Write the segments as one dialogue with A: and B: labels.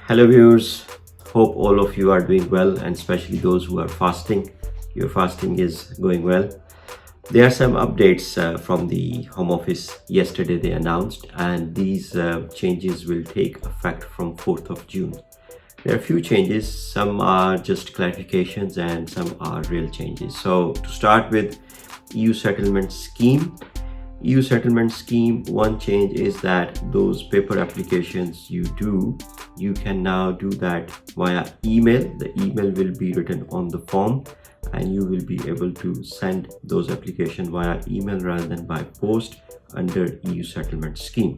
A: Hello viewers, hope all of you are doing well, and especially those who are fasting. Your fasting is going well. There are some updates from the Home Office yesterday they announced, and these changes will take effect from 4th of June. There are a few changes, some are just clarifications and some are real changes. So to start with, EU settlement scheme. EU settlement scheme, one change is that those paper applications you do, you can now do that via email. The email will be written on the form and you will be able to send those applications via email rather than by post under EU settlement scheme.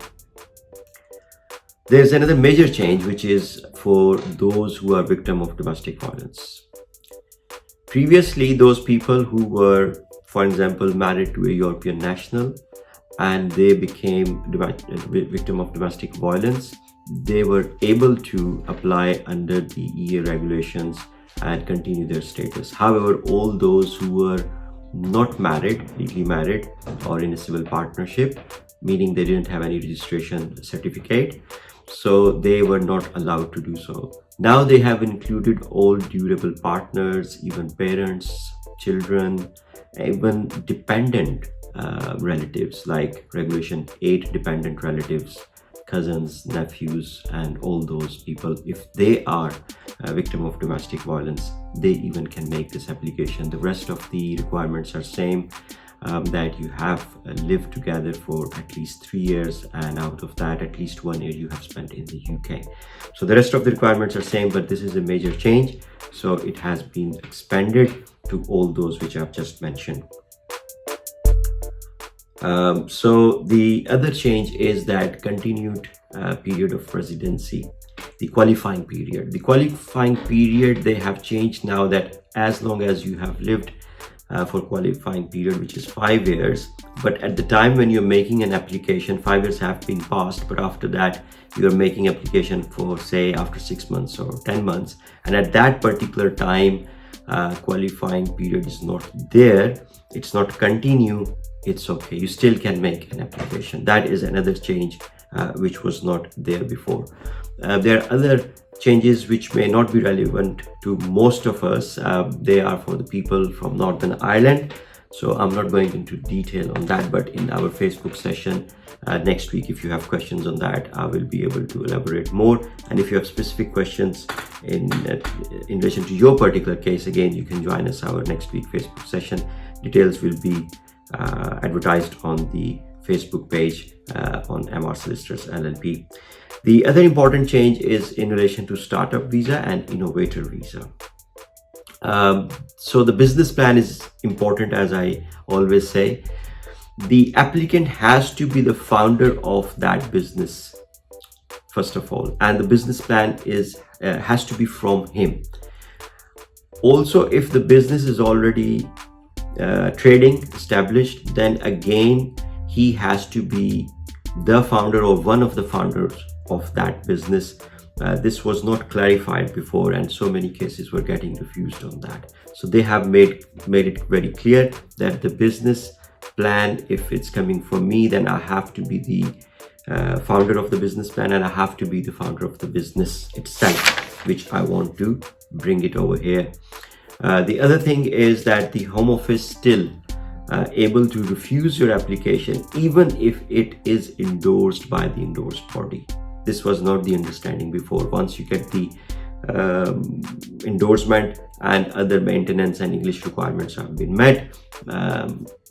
A: There's another major change which is for those who are victim of domestic violence. Previously, those people who were, for example, married to a European national and they became victim of domestic violence, they were able to apply under the EU regulations and continue their status. However, all those who were not married, legally married, or in a civil partnership, meaning they didn't have any registration certificate, so they were not allowed to do so. Now they have included all durable partners, even parents, children, even dependent relatives like Regulation 8 dependent relatives, cousins, nephews, and all those people. If they are a victim of domestic violence, they even can make this application. The rest of the requirements are same, that you have lived together for at least 3 years, and out of that at least 1 year you have spent in the UK. So the rest of the requirements are same, but this is a major change, so it has been expanded to all those which I've just mentioned. So the other change is that continued period of residency, the qualifying period. The qualifying period, they have changed now that as long as you have lived for qualifying period, which is 5 years, but at the time when you're making an application, 5 years have been passed, but after that you're making application for, say, after 6 months or 10 months, and at that particular time qualifying period is not there, it's not continue, it's okay, you still can make an application. That is another change which was not there before. There are other changes which may not be relevant to most of us. They are for the people from Northern Ireland, so I'm not going into detail on that, but in our Facebook session next week, if you have questions on that, I will be able to elaborate more. And if you have specific questions in relation to your particular case, again, you can join us our next week Facebook session. Details will be advertised on the Facebook page on MR Solicitors LLP. The other important change is in relation to startup visa and innovator visa. So the business plan is important, as I always say. The applicant has to be the founder of that business, first of all, and the business plan has to be from him. Also, if the business is already trading established, then again he has to be the founder or one of the founders of that business. This was not clarified before, and so many cases were getting refused on that. So they have made it very clear that the business plan, if it's coming from me, then I have to be the founder of the business plan, and I have to be the founder of the business itself, which I want to bring it over here. The other thing is that the Home Office still able to refuse your application even if it is endorsed by the endorsed body. This was not the understanding before. Once you get the endorsement and other maintenance and English requirements have been met,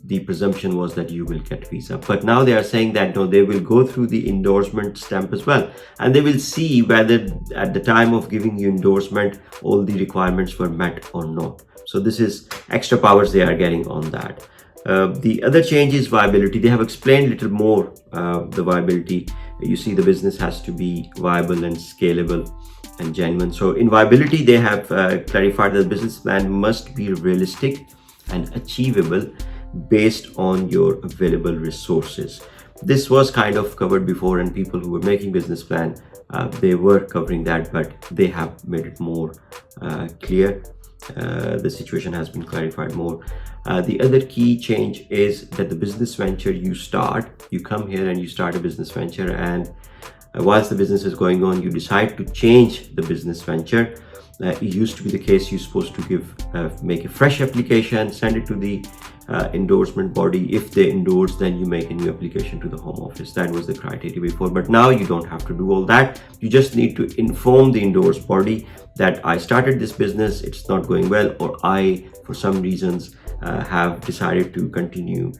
A: the presumption was that you will get visa. But now they are saying that no, they will go through the endorsement stamp as well, and they will see whether at the time of giving you endorsement all the requirements were met or not. So this is extra powers they are getting on that. The other change is viability. They have explained a little more the viability. You see, the business has to be viable and scalable and genuine. So in viability, they have clarified that the business plan must be realistic and achievable based on your available resources. This was kind of covered before, and people who were making business plan, they were covering that, but they have made it more clear. the situation has been clarified more. The other key change is that the business venture you come here and you start a business venture, and whilst the business is going on, you decide to change the business venture. It used to be the case you're supposed to make a fresh application, send it to the endorsement body. If they endorse, then you make a new application to the Home Office. That was the criteria before, but now you don't have to do all that. You just need to inform the endorsed body that I started this business, it's not going well, or I, for some reasons, have decided to continue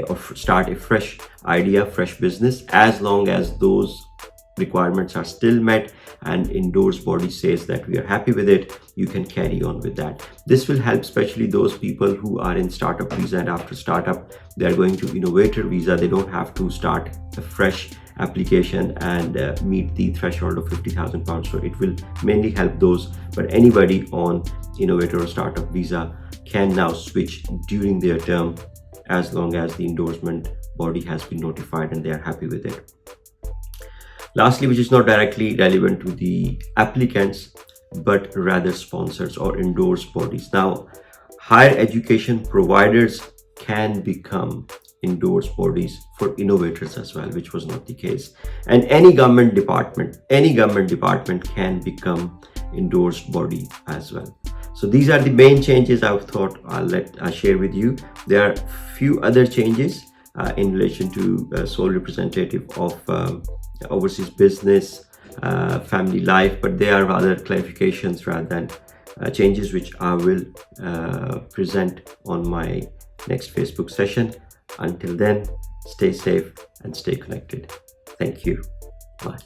A: or start a fresh idea, fresh business. As long as those requirements are still met and endorsed body says that we are happy with it, you can carry on with that. This will help especially those people who are in startup visa, and after startup they are going to innovator visa. They don't have to start a fresh application and meet the threshold of £50,000. So it will mainly help those, but anybody on innovator or startup visa can now switch during their term, as long as the endorsement body has been notified and they are happy with it. Lastly, which is not directly relevant to the applicants, but rather sponsors or endorsed bodies. Now, higher education providers can become endorsed bodies for innovators as well, which was not the case. And any government department can become endorsed body as well. So these are the main changes I thought I'll share with you. There are few other changes in relation to sole representative of overseas business, family life, but they are rather clarifications rather than changes, which I will present on my next Facebook session. Until then, stay safe and stay connected. Thank you. Bye.